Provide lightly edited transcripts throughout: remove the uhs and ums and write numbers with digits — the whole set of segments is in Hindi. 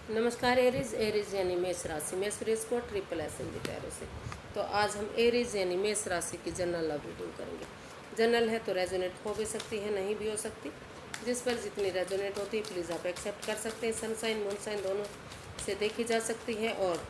नमस्कार एरीज। एरीज यानी मेष राशि में सुरेश को ट्रिपल एस इन टैरो से। तो आज हम एरीज यानी मेष राशि की जनरल लव रीडिंग करेंगे। जनरल है तो रेजोनेट हो भी सकती है, नहीं भी हो सकती। जिस पर जितनी रेजोनेट होती है प्लीज़ आप एक्सेप्ट कर सकते हैं। सनसाइन मूनसाइन दोनों से देखी जा सकती है। और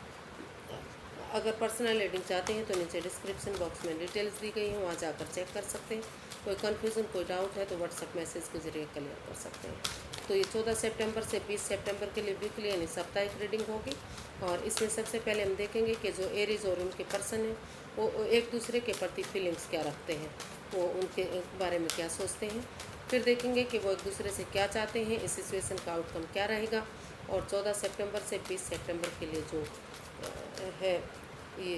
अगर पर्सनल रीडिंग चाहते हैं तो नीचे डिस्क्रिप्शन बॉक्स में डिटेल्स दी गई हैं, वहाँ जाकर चेक कर सकते हैं। कोई कन्फ्यूज़न कोई डाउट है तो व्हाट्सएप मैसेज के जरिए क्लियर कर सकते हैं। तो ये 14 सितंबर से 20 सितंबर के लिए वीकली यानी साप्ताहिक रीडिंग होगी। और इसमें सबसे पहले हम देखेंगे कि जो एरीज और उनके पर्सन हैं वो एक दूसरे के प्रति फीलिंग्स क्या रखते हैं, वो उनके बारे में क्या सोचते हैं। फिर देखेंगे कि वो एक दूसरे से क्या चाहते हैं, इस सिचुएशन का आउटकम क्या रहेगा। और 14 सितंबर से 20 सितंबर के लिए जो है ये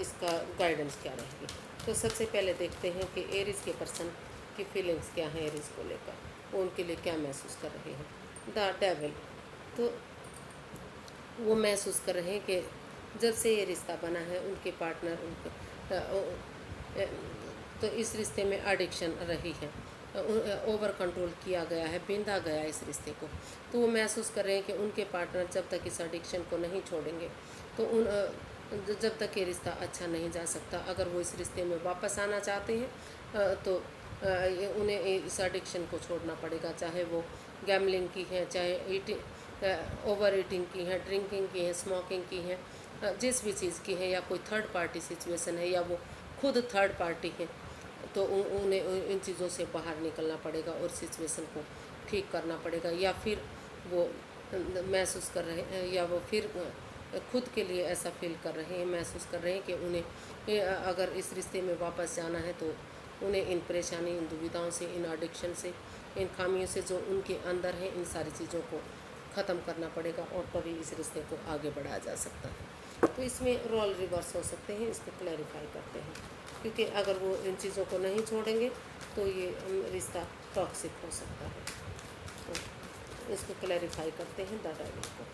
इसका गाइडेंस क्या रहेगी। तो सबसे पहले देखते हैं कि एरीज के पर्सन की फीलिंग्स क्या हैं एरीज को लेकर, वो उनके लिए क्या महसूस कर रहे हैं। द डेविल, तो वो महसूस कर रहे हैं कि जब से ये रिश्ता बना है उनके पार्टनर तो इस रिश्ते में एडिक्शन रही है, ओवर कंट्रोल किया गया है, बिंधा गया है इस रिश्ते को। तो वो महसूस कर रहे हैं कि उनके पार्टनर जब तक इस एडिक्शन को नहीं छोड़ेंगे तो जब तक ये रिश्ता अच्छा नहीं जा सकता। अगर वो इस रिश्ते में वापस आना चाहते हैं तो उन्हें इस एडिक्शन को छोड़ना पड़ेगा, चाहे वो गैमलिंग की है, चाहे ईटिंग ओवर ईटिंग की है, ड्रिंकिंग की है, स्मोकिंग की है, जिस भी चीज़ की है, या कोई थर्ड पार्टी सिचुएशन है, या वो खुद थर्ड पार्टी है। तो उन्हें इन चीज़ों से बाहर निकलना पड़ेगा और सिचुएशन को ठीक करना पड़ेगा। या फिर वो महसूस कर रहे हैं, या वो फिर खुद के लिए ऐसा फील कर रहे हैं, महसूस कर रहे हैं कि उन्हें अगर इस रिश्ते में वापस जाना है तो उन्हें इन परेशानी, इन दुविधाओं से, इन एडिक्शन से, इन खामियों से जो उनके अंदर है, इन सारी चीज़ों को ख़त्म करना पड़ेगा और तभी इस रिश्ते को आगे बढ़ाया जा सकता है। तो इसमें रोल रिवर्स हो सकते हैं, इसको क्लैरिफाई करते हैं। क्योंकि अगर वो इन चीज़ों को नहीं छोड़ेंगे तो ये रिश्ता टॉक्सिक हो सकता है। तो इसको क्लैरिफाई करते हैं द डेविल को।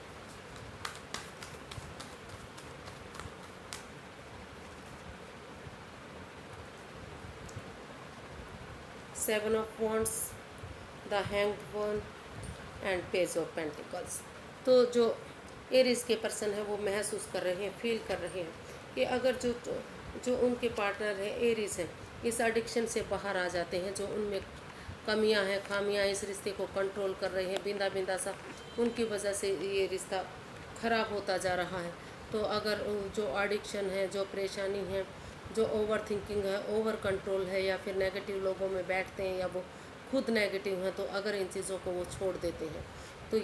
Seven of wands, the hanged one and page of pentacles. तो जो एरीज के पर्सन है वो महसूस कर रहे हैं, फील कर रहे हैं कि अगर जो उनके पार्टनर है एरीज हैं, इस एडिक्शन से बाहर आ जाते हैं, जो उनमें कमियां हैं, खामियां इस रिश्ते को कंट्रोल कर रहे हैं, बिंदा बिंदा सा उनकी वजह से ये रिश्ता ख़राब होता जा रहा है। तो अगर जो एडिक्शन है, जो परेशानी है, जो ओवर थिंकिंग है, ओवर कंट्रोल है, या फिर नेगेटिव लोगों में बैठते हैं, या वो खुद नेगेटिव हैं, तो अगर इन चीज़ों को वो छोड़ देते हैं तो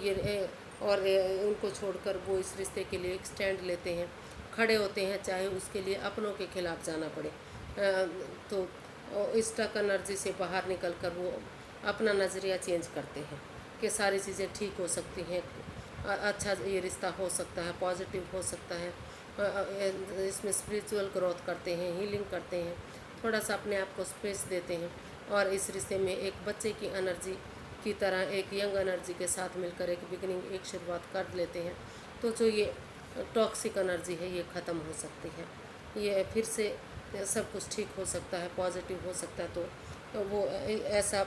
उनको छोड़कर वो इस रिश्ते के लिए एक स्टैंड लेते हैं, खड़े होते हैं, चाहे उसके लिए अपनों के खिलाफ जाना पड़े। तो इस स्टक एनर्जी से बाहर निकल कर वो अपना नज़रिया चेंज करते हैं कि सारी चीज़ें ठीक हो सकती हैं, अच्छा ये रिश्ता हो सकता है, पॉजिटिव हो सकता है। इसमें स्पिरिचुअल ग्रोथ करते हैं, हीलिंग करते हैं, थोड़ा सा अपने आप को स्पेस देते हैं और इस रिश्ते में एक बच्चे की एनर्जी की तरह, एक यंग एनर्जी के साथ मिलकर एक बिगिनिंग, एक शुरुआत कर लेते हैं। तो जो ये टॉक्सिक एनर्जी है ये ख़त्म हो सकती है, ये फिर से सब कुछ ठीक हो सकता है, पॉजिटिव हो सकता है। तो वो ऐसा,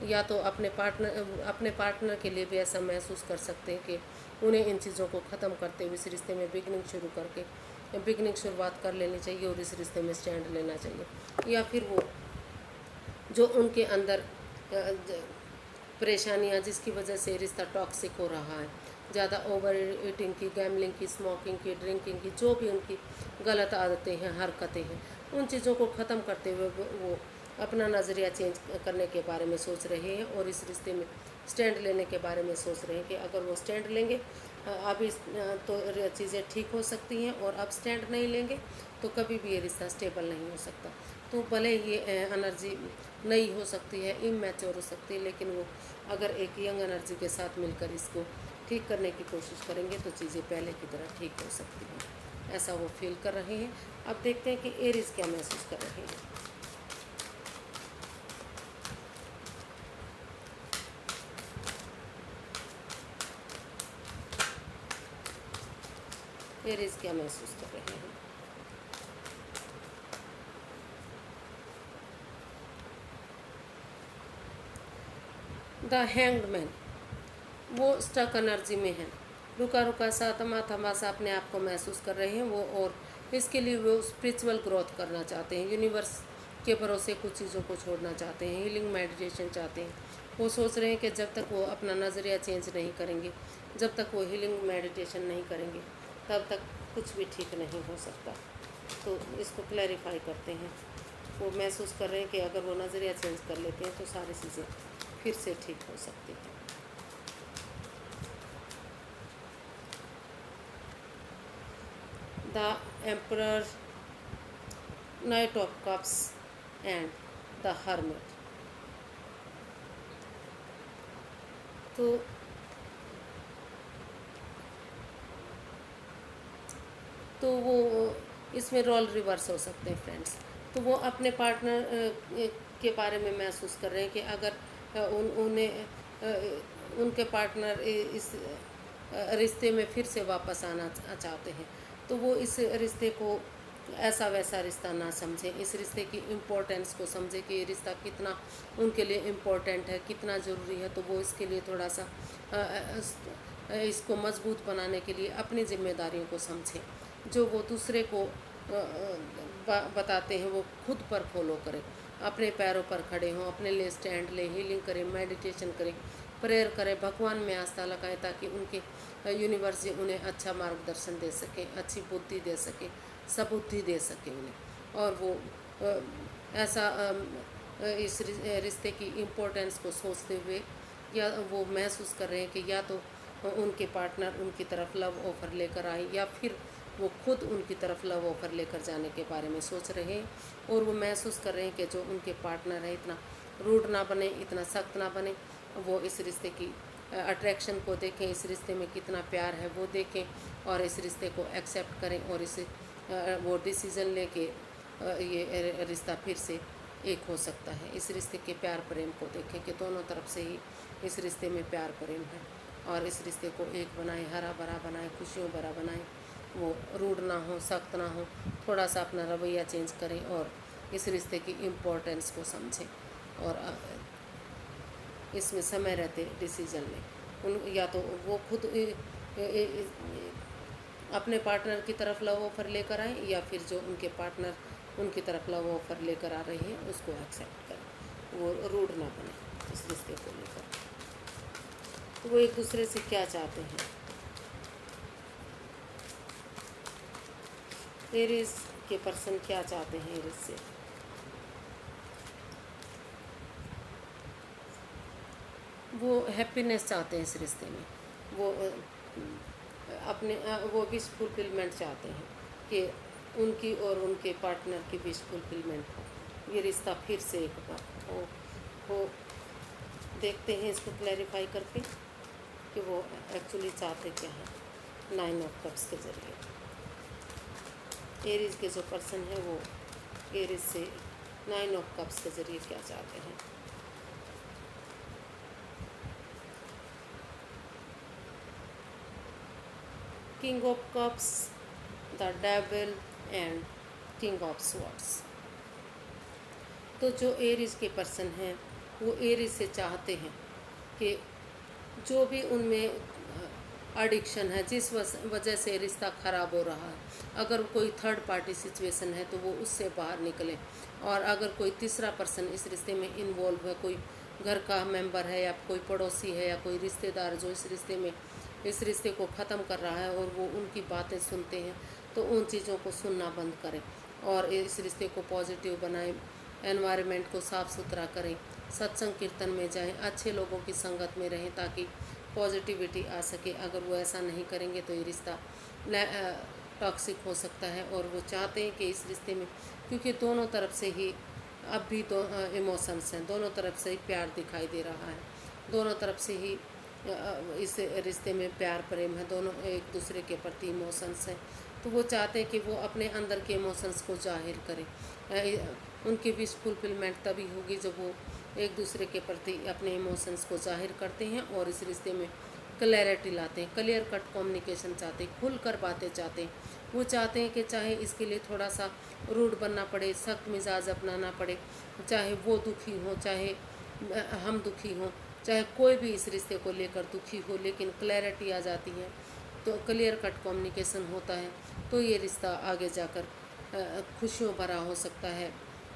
या तो अपने पार्टनर के लिए भी ऐसा महसूस कर सकते हैं कि उन्हें इन चीज़ों को ख़त्म करते हुए इस रिश्ते में बिगिनिंग शुरुआत कर लेनी चाहिए और इस रिश्ते में स्टैंड लेना चाहिए। या फिर वो जो उनके अंदर परेशानियाँ जिसकी वजह से रिश्ता टॉक्सिक हो रहा है, ज़्यादा ओवर ईटिंग की, गैमलिंग की, स्मोकिंग की, ड्रिंकिंग की, जो भी उनकी गलत आदतें हैं, हरकतें हैं, उन चीज़ों को ख़त्म करते हुए वो अपना नज़रिया चेंज करने के बारे में सोच रहे हैं और इस रिश्ते में स्टैंड लेने के बारे में सोच रहे हैं कि अगर वो स्टैंड लेंगे अभी तो चीज़ें ठीक हो सकती हैं, और अब स्टैंड नहीं लेंगे तो कभी भी ये रिश्ता स्टेबल नहीं हो सकता। तो भले ये एनर्जी नई हो सकती है, इमैच्योर हो सकती है, लेकिन वो अगर एक यंग एनर्जी के साथ मिलकर इसको ठीक करने की कोशिश करेंगे तो चीज़ें पहले की तरह ठीक हो सकती हैं, ऐसा वो फील कर रहे हैं। अब देखते हैं कि एरीज क्या महसूस कर रहे हैं। एरीज क्या महसूस कर रहे हैं। द हैंग्ड मैन, वो स्टक एनर्जी में है, रुका रुका सा थमा थमा सा अपने आप को महसूस कर रहे हैं वो, और इसके लिए वो स्पिरिचुअल ग्रोथ करना चाहते हैं, यूनिवर्स के भरोसे कुछ चीज़ों को छोड़ना चाहते हैं, हीलिंग मेडिटेशन चाहते हैं। वो सोच रहे हैं कि जब तक वो अपना नज़रिया चेंज नहीं करेंगे, जब तक वो हीलिंग मेडिटेशन नहीं करेंगे, तब तक कुछ भी ठीक नहीं हो सकता। तो इसको क्लैरिफाई करते हैं। वो महसूस कर रहे हैं कि अगर वो नज़रिया चेंज कर लेते हैं तो सारी चीज़ें फिर से ठीक हो सकती हैं। The emperor, night of cups and the hermit. तो वो इसमें रोल रिवर्स हो सकते हैं फ्रेंड्स। तो वो अपने पार्टनर के बारे में महसूस कर रहे हैं कि अगर उन्हें उनके पार्टनर इस रिश्ते में फिर से वापस आना चाहते हैं, तो वो इस रिश्ते को ऐसा वैसा रिश्ता ना समझें, इस रिश्ते की इम्पोर्टेंस को समझें कि ये रिश्ता कितना उनके लिए इम्पोर्टेंट है, कितना ज़रूरी है। तो वो इसके लिए थोड़ा सा इसको मजबूत बनाने के लिए अपनी जिम्मेदारियों को समझें। जो वो दूसरे को बताते हैं वो खुद पर फॉलो करें, अपने पैरों पर खड़े हों, अपने लिए स्टैंड लें, हीलिंग करें, मेडिटेशन करें, प्रेयर करें, भगवान में आस्था लगाएं, ताकि उनके यूनिवर्स जी उन्हें अच्छा मार्गदर्शन दे सकें, अच्छी बुद्धि दे सकें, सबुद्धि दे सकें उन्हें। और वो ऐसा इस रिश्ते की इम्पोर्टेंस को सोचते हुए या वो महसूस कर रहे हैं कि या तो उनके पार्टनर उनकी तरफ लव ऑफ़र लेकर आए, या फिर वो खुद उनकी तरफ लव ऑफ़र लेकर जाने के बारे में सोच रहे हैं। और वो महसूस कर रहे हैं कि जो उनके पार्टनर है इतना रूड ना बने, इतना सख्त ना बने। वो इस रिश्ते की अट्रैक्शन को देखें, इस रिश्ते में कितना प्यार है वो देखें, और इस रिश्ते को एक्सेप्ट करें, और इसे वो डिसीज़न लें कि ये रिश्ता फिर से एक हो सकता है। इस रिश्ते के प्यार प्रेम को देखें कि दोनों तरफ से ही इस रिश्ते में प्यार प्रेम है, और इस रिश्ते को एक बनाएं, हरा भरा बनाएं, खुशियों भरा बनाएं। वो रूड ना हो, सख्त ना हो, थोड़ा सा अपना रवैया चेंज करें, और इस रिश्ते की इम्पोर्टेंस को समझें, और इसमें समय रहते डिसीज़न लें। उन या तो वो खुद अपने पार्टनर की तरफ लव ऑफ़र लेकर आएँ, या फिर जो उनके पार्टनर उनकी तरफ लव ऑफ़र लेकर आ रहे हैं उसको एक्सेप्ट करें। वो रूड ना बने इस रिश्ते को लेकर। तो वो एक दूसरे से क्या चाहते हैं। एरीज के पर्सन क्या चाहते हैं एरीज से। वो हैप्पीनेस चाहते हैं इस रिश्ते में। वो अपने वो विश फुलफिलमेंट चाहते हैं कि उनकी और उनके पार्टनर की विश फुलफिलमेंट हो, ये रिश्ता फिर से एक बार हो। देखते हैं इसको क्लैरिफाई करके कि वो एक्चुअली चाहते क्या हैं। 9 ऑफ कप्स के ज़रिए एरीज के जो पर्सन है वो एरीज से 9 ऑफ कप्स के ज़रिए क्या चाहते हैं। King of cups, the devil and king of swords. तो जो एरीज के पर्सन हैं वो एरीज से चाहते हैं कि जो भी उनमें एडिक्शन है, जिस वजह से रिश्ता ख़राब हो रहा है, अगर कोई थर्ड पार्टी सिचुएशन है तो वो उससे बाहर निकले। और अगर कोई तीसरा पर्सन इस रिश्ते में इन्वॉल्व है, कोई घर का मेंबर है या कोई पड़ोसी है या कोई रिश्तेदार जो इस रिश्ते को ख़त्म कर रहा है और वो उनकी बातें सुनते हैं, तो उन चीज़ों को सुनना बंद करें और इस रिश्ते को पॉजिटिव बनाएं, एनवायरनमेंट को साफ़ सुथरा करें, सत्संग कीर्तन में जाएं, अच्छे लोगों की संगत में रहें ताकि पॉजिटिविटी आ सके। अगर वो ऐसा नहीं करेंगे तो ये रिश्ता टॉक्सिक हो सकता है। और वो चाहते हैं कि इस रिश्ते में, क्योंकि दोनों तरफ से ही अब भी तो इमोशंस हैं, दोनों तरफ से ही प्यार दिखाई दे रहा है, दोनों तरफ से ही इस रिश्ते में प्यार प्रेम है, दोनों एक दूसरे के प्रति इमोशंस हैं। तो वो चाहते हैं कि वो अपने अंदर के इमोशंस को जाहिर करें। उनकी विश फुलफिलमेंट तभी होगी जब वो एक दूसरे के प्रति अपने इमोशंस को जाहिर करते हैं और इस रिश्ते में क्लैरिटी लाते हैं, क्लियर कट कम्युनिकेशन चाहते हैं, खुल कर बातें चाहते हैं। वो चाहते हैं कि चाहे इसके लिए थोड़ा सा रूड बनना पड़े, सख्त मिजाज अपनाना पड़े, चाहे वो दुखी हो, चाहे हम दुखी हों, चाहे कोई भी इस रिश्ते को लेकर दुखी हो, लेकिन क्लैरिटी आ जाती है तो क्लियर कट कम्युनिकेशन होता है तो ये रिश्ता आगे जाकर खुशियों भरा हो सकता है,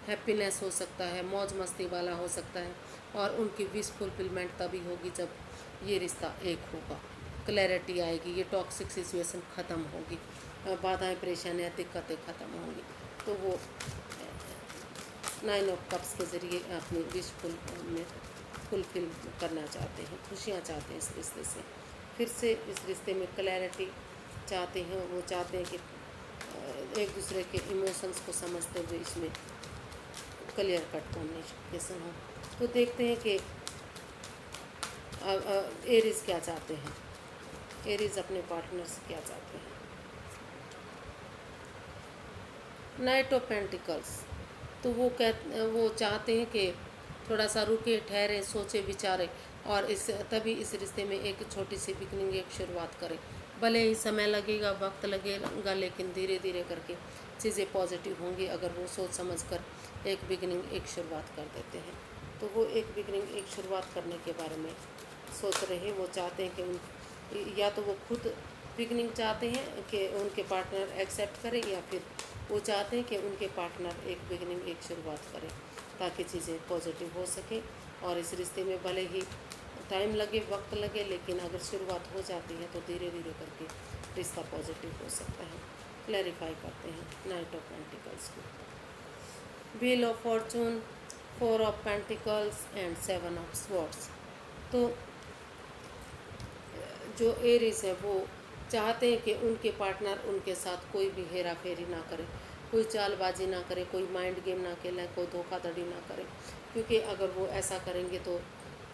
हैप्पीनेस हो सकता है, मौज मस्ती वाला हो सकता है। और उनकी विश फुलफिलमेंट तभी होगी जब ये रिश्ता एक होगा, क्लैरिटी आएगी, ये टॉक्सिक सिचुएशन ख़त्म होगी, बाधाएं परेशानियाँ दिक्कतें ख़त्म होंगी। तो वो 9 ऑफ कप्स के ज़रिए अपनी विश फुलफिल करना चाहते हैं, खुशियाँ चाहते हैं इस रिश्ते से, फिर से इस रिश्ते में क्लैरिटी चाहते हैं। वो चाहते हैं कि एक दूसरे के इमोशंस को समझते हुए इसमें क्लियर कट कम्युनिकेशन हो। तो देखते हैं कि एरीज क्या चाहते हैं, एरीज अपने पार्टनर से क्या चाहते हैं। नाइट ऑफ पेंटिकल्स, तो वो चाहते हैं कि थोड़ा सा रुके, ठहरे, सोचे, विचारे और तभी इस रिश्ते में एक छोटी सी बिगनिंग, एक शुरुआत करें। भले ही समय लगेगा, वक्त लगेगा, लेकिन धीरे धीरे करके चीज़ें पॉजिटिव होंगी अगर वो सोच समझ कर एक बिगनिंग, एक शुरुआत कर देते हैं। तो वो एक बिगनिंग, एक शुरुआत करने के बारे में सोच रहे हैं। वो चाहते हैं कि या तो वो खुद बिगनिंग चाहते हैं कि उनके पार्टनर एक्सेप्ट करें, या फिर वो चाहते हैं कि उनके पार्टनर एक बिगनिंग, एक शुरुआत करें ताकि चीज़ें पॉजिटिव हो सके। और इस रिश्ते में भले ही टाइम लगे, वक्त लगे, लेकिन अगर शुरुआत हो जाती है तो धीरे धीरे करके रिश्ता पॉजिटिव हो सकता है। क्लैरिफाई करते हैं नाइट ऑफ पेंटिकल्स को। Wheel of Fortune, 4 of pentacles and 7 of swords. तो जो एरीज है वो चाहते हैं कि उनके पार्टनर उनके साथ कोई भी हेरा फेरी ना करे, कोई चालबाजी ना करे, कोई माइंड गेम ना खेलें, कोई धोखाधड़ी ना करें, क्योंकि अगर वो ऐसा करेंगे तो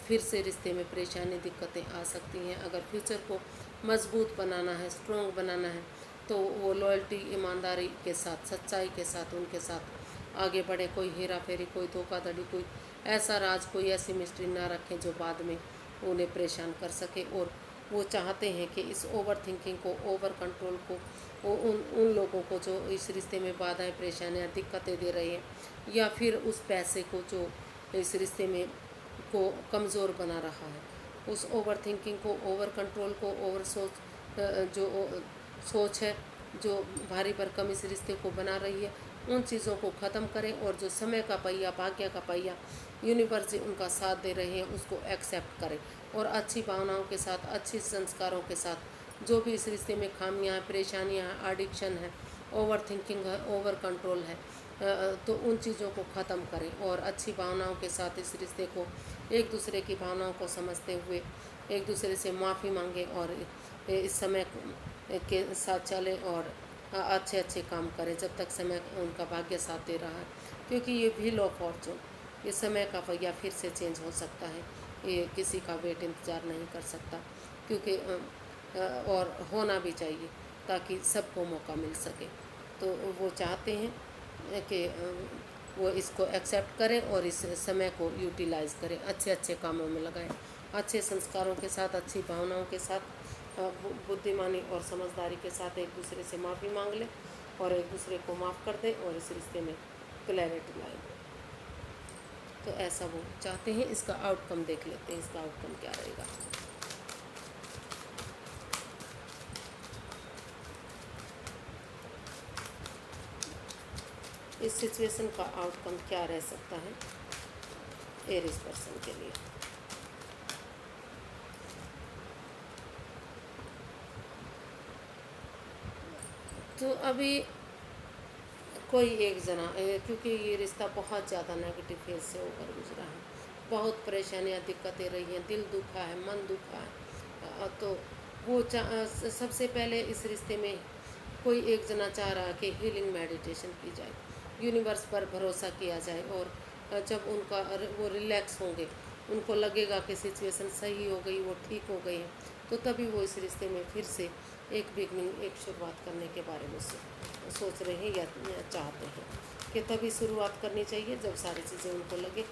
फिर से रिश्ते में परेशानी, दिक्कतें आ सकती हैं। अगर फ्यूचर को मजबूत बनाना है, स्ट्रॉन्ग बनाना है, तो वो लॉयल्टी, ईमानदारी के साथ, सच्चाई के साथ उनके साथ आगे बढ़े। कोई हेरा फेरी, कोई धोखाधड़ी, कोई ऐसा राज, कोई ऐसी मिस्ट्री ना रखें जो बाद में उन्हें परेशान कर सके। और वो चाहते हैं कि इस ओवर थिंकिंग को, ओवर कंट्रोल को, वो उन लोगों को जो इस रिश्ते में बाधाएं, परेशानियां, दिक्कतें दे रहे हैं, या फिर उस पैसे को जो इस रिश्ते में को कमज़ोर बना रहा है, उस ओवर थिंकिंग को, ओवर कंट्रोल को, ओवर सोच है जो भारी भरकम इस रिश्ते को बना रही है, उन चीज़ों को ख़त्म करें। और जो समय का पहिया, भाग्य का पहिया, यूनिवर्स जी उनका साथ दे रहे हैं, उसको एक्सेप्ट करें और अच्छी भावनाओं के साथ, अच्छी संस्कारों के साथ, जो भी इस रिश्ते में खामियां हैं, परेशानियां हैं, एडिक्शन है, ओवर थिंकिंग है, ओवर कंट्रोल है, तो उन चीज़ों को ख़त्म करें और अच्छी भावनाओं के साथ इस रिश्ते को, एक दूसरे की भावनाओं को समझते हुए एक दूसरे से माफ़ी मांगें और इस समय के साथ चलें और अच्छे अच्छे काम करें जब तक समय उनका भाग्य साथ दे रहा है। क्योंकि ये व्हील ऑफ फॉर्चून, ये समय का पहिया फिर से चेंज हो सकता है, ये किसी का वेट इंतज़ार नहीं कर सकता, क्योंकि और होना भी चाहिए ताकि सबको मौका मिल सके। तो वो चाहते हैं कि वो इसको एक्सेप्ट करें और इस समय को यूटिलाइज़ करें, अच्छे अच्छे कामों में लगाएं, अच्छे संस्कारों के साथ, अच्छी भावनाओं के साथ, बुद्धिमानी और समझदारी के साथ एक दूसरे से माफ़ी मांग लें और एक दूसरे को माफ़ कर दें और इस रिश्ते में क्लैरिटी लाएं। तो ऐसा वो चाहते हैं। इसका आउटकम देख लेते हैं, इसका आउटकम क्या रहेगा। इस सिचुएशन का आउटकम क्या रह सकता है एरीज पर्सन के लिए। तो अभी कोई एक जना, क्योंकि ये रिश्ता बहुत ज़्यादा नेगेटिव फेज से होकर गुजरा है, बहुत परेशानियाँ, दिक्कतें रही हैं, दिल दुखा है, मन दुखा है, तो वो सबसे पहले इस रिश्ते में कोई एक जना चाह रहा है कि हीलिंग मेडिटेशन की जाए, यूनिवर्स पर भरोसा किया जाए और जब उनका वो रिलैक्स होंगे, उनको लगेगा कि सिचुएशन सही हो गई, वो ठीक हो गई है, तो तभी वो इस रिश्ते में फिर से एक बिगनिंग, एक शुरुआत करने के बारे में सोच रहे हैं या चाहते हैं कि तभी शुरुआत करनी चाहिए जब सारी चीज़ें उनको लगे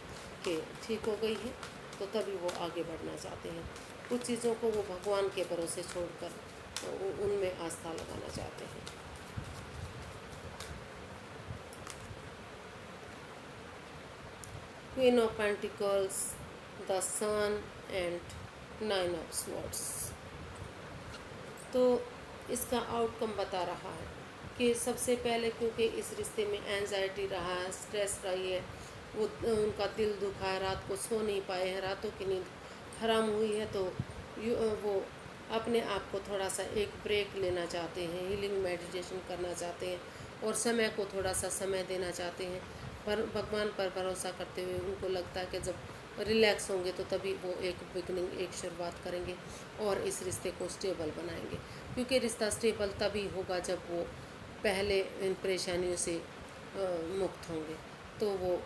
कि ठीक हो गई है, तो तभी वो आगे बढ़ना चाहते हैं। कुछ चीज़ों को वो भगवान के भरोसे छोड़कर उनमें आस्था लगाना चाहते हैं। Queen of pentacles, the sun and 9 of swords. तो इसका आउटकम बता रहा है कि सबसे पहले क्योंकि इस रिश्ते में एंजाइटी रहा है, स्ट्रेस रही है, वो उनका दिल दुखा है, रात को सो नहीं पाए हैं, रातों की नींद हराम हुई है, तो वो अपने आप को थोड़ा सा एक ब्रेक लेना चाहते हैं, हीलिंग मेडिटेशन करना चाहते हैं और समय को थोड़ा सा समय देना चाहते हैं। पर भगवान पर भरोसा करते हुए उनको लगता है कि जब रिलैक्स होंगे तो तभी वो एक बिगनिंग, एक शुरुआत करेंगे और इस रिश्ते को स्टेबल बनाएंगे, क्योंकि रिश्ता स्टेबल तभी होगा जब वो पहले इन परेशानियों से मुक्त होंगे। तो वो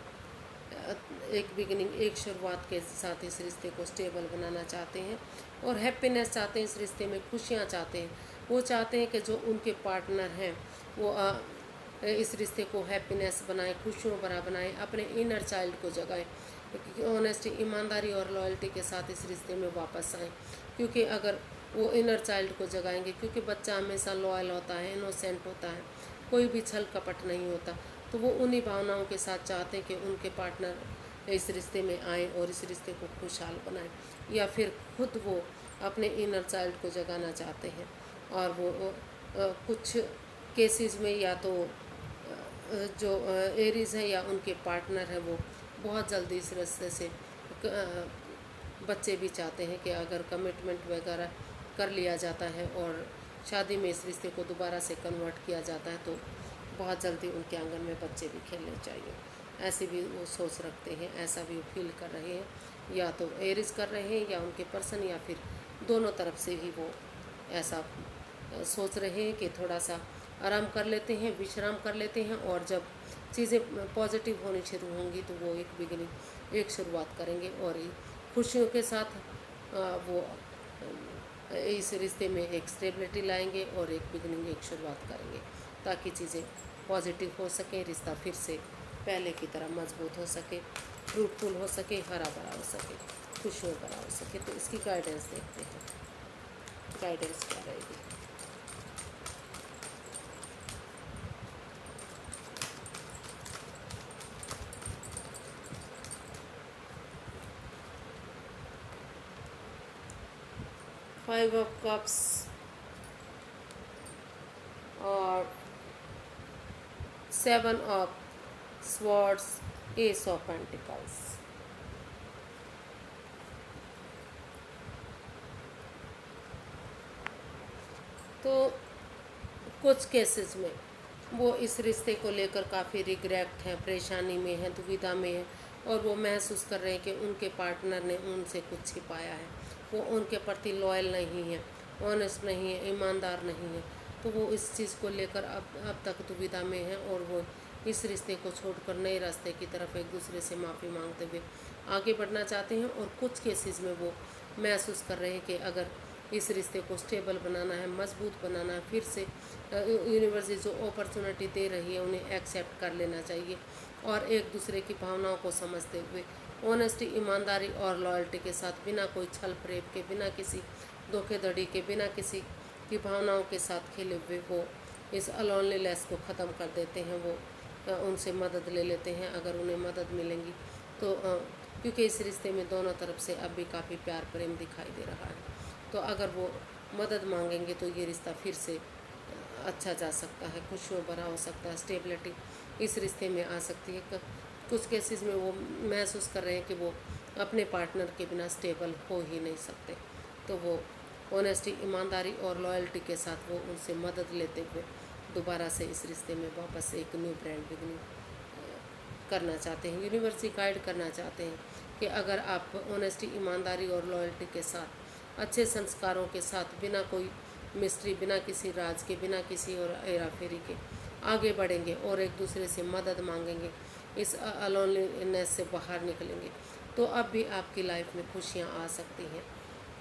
एक बिगिनिंग, एक शुरुआत के साथ इस रिश्ते को स्टेबल बनाना चाहते हैं और हैप्पीनेस चाहते हैं, इस रिश्ते में खुशियाँ चाहते हैं। वो चाहते हैं कि जो उनके पार्टनर हैं वो इस रिश्ते को हैप्पीनेस बनाएं, खुशियों भरा बनाएं, अपने इनर चाइल्ड को जगाएं, ऑनेस्टी, ईमानदारी और लॉयल्टी के साथ इस रिश्ते में वापस आएँ। क्योंकि अगर वो इनर चाइल्ड को जगाएंगे, क्योंकि बच्चा हमेशा लॉयल होता है, इनोसेंट होता है, कोई भी छल कपट नहीं होता, तो वो उन्हीं भावनाओं के साथ चाहते हैं कि उनके पार्टनर इस रिश्ते में आए और इस रिश्ते को खुशहाल बनाएं, या फिर खुद वो अपने इनर चाइल्ड को जगाना चाहते हैं। और वो कुछ केसेस में या तो जो एरीज हैं या उनके पार्टनर हैं वो बहुत जल्दी इस रिश्ते से बच्चे भी चाहते हैं कि अगर कमिटमेंट वगैरह कर लिया जाता है और शादी में इस रिश्ते को दोबारा से कन्वर्ट किया जाता है तो बहुत जल्दी उनके आंगन में बच्चे भी खेलने चाहिए, ऐसे भी वो सोच रखते हैं, ऐसा भी वो फील कर रहे हैं, या तो एरिस कर रहे हैं या उनके पर्सन, या फिर दोनों तरफ से ही वो ऐसा सोच रहे हैं कि थोड़ा सा आराम कर लेते हैं, विश्राम कर लेते हैं, और जब चीज़ें पॉजिटिव होनी शुरू होंगी तो वो एक बिगिनिंग, एक शुरुआत करेंगे और खुशियों के साथ वो इस रिश्ते में एक स्टेबिलिटी लाएंगे और एक बिगिनिंग, एक शुरुआत करेंगे, ताकि चीज़ें पॉजिटिव हो सकें, रिश्ता फिर से पहले की तरह मजबूत हो सके, फ्रूटफुल हो सके, हरा भरा हो सके, खुशियों भरा हो सके। तो इसकी गाइडेंस देखते हैं, गाइडेंस क्या रहेगी। फाइव ऑफ कप्स और seven of swords, S of pentacles. तो कुछ केसेस में वो इस रिश्ते को लेकर काफ़ी रिग्रेट हैं, परेशानी में हैं, दुविधा में हैं, और वो महसूस कर रहे हैं कि उनके पार्टनर ने उनसे कुछ छिपाया है, वो उनके प्रति लॉयल नहीं है, ऑनेस्ट नहीं है, ईमानदार नहीं है। तो वो इस चीज़ को लेकर अब तक दुविधा में हैं और वो इस रिश्ते को छोड़कर नए रास्ते की तरफ एक दूसरे से माफ़ी मांगते हुए आगे बढ़ना चाहते हैं। और कुछ केसेस में वो महसूस कर रहे हैं कि अगर इस रिश्ते को स्टेबल बनाना है, मजबूत बनाना है, फिर से यूनिवर्स जो अपॉर्चुनिटी दे रही है उन्हें एक्सेप्ट कर लेना चाहिए और एक दूसरे की भावनाओं को समझते हुए ऑनेस्टी, ईमानदारी और लॉयल्टी के साथ, बिना कोई छल फरेब के, बिना किसी धोखेधड़ी के, बिना किसी की भावनाओं के साथ खेले हुए वो इस अलोनलीनेस को ख़त्म कर देते हैं। वो उनसे मदद ले लेते हैं अगर उन्हें मदद मिलेंगी तो, क्योंकि इस रिश्ते में दोनों तरफ से अब भी काफ़ी प्यार प्रेम दिखाई दे रहा है। तो अगर वो मदद मांगेंगे तो ये रिश्ता फिर से अच्छा जा सकता है, खुशियों भरा हो सकता है, स्टेबिलिटी इस रिश्ते में आ सकती है। कुछ केसेस में वो महसूस कर रहे हैं कि वो अपने पार्टनर के बिना स्टेबल हो ही नहीं सकते, तो वो ऑनेस्टी, ईमानदारी और लॉयल्टी के साथ वो उनसे मदद लेते हुए दोबारा से इस रिश्ते में वापस एक न्यू ब्रांड बिगनिंग करना चाहते हैं। यूनिवर्सिटी गाइड करना चाहते हैं कि अगर आप ऑनेस्टी, ईमानदारी और लॉयल्टी के साथ, अच्छे संस्कारों के साथ, बिना कोई मिस्ट्री, बिना किसी राज के, बिना किसी और हेरा फेरी के आगे बढ़ेंगे और एक दूसरे से मदद मांगेंगे, इस अलोनलीनेस से बाहर निकलेंगे, तो अब भी आपकी लाइफ में खुशियाँ आ सकती हैं,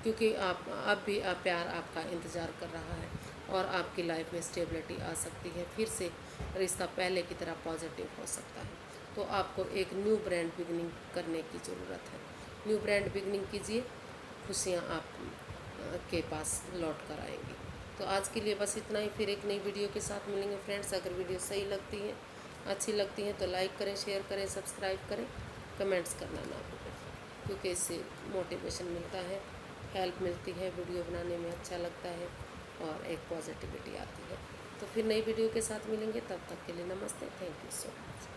क्योंकि अब भी प्यार आपका इंतज़ार कर रहा है और आपकी लाइफ में स्टेबिलिटी आ सकती है, फिर से रिश्ता पहले की तरह पॉजिटिव हो सकता है। तो आपको एक न्यू ब्रांड बिगनिंग करने की ज़रूरत है। न्यू ब्रांड बिगनिंग कीजिए, खुशियाँ आप के पास लौट कर आएंगी। तो आज के लिए बस इतना ही, फिर एक नई वीडियो के साथ मिलेंगे फ्रेंड्स। अगर वीडियो सही लगती है, अच्छी लगती है तो लाइक करें, शेयर करें, सब्सक्राइब करें, कमेंट्स करना ना भूलें, क्योंकि इससे मोटिवेशन मिलता है, हेल्प मिलती है, वीडियो बनाने में अच्छा लगता है। और एक पॉजिटिविटी आती है। तो फिर नई वीडियो के साथ मिलेंगे, तब तक के लिए नमस्ते, थैंक यू सो मच।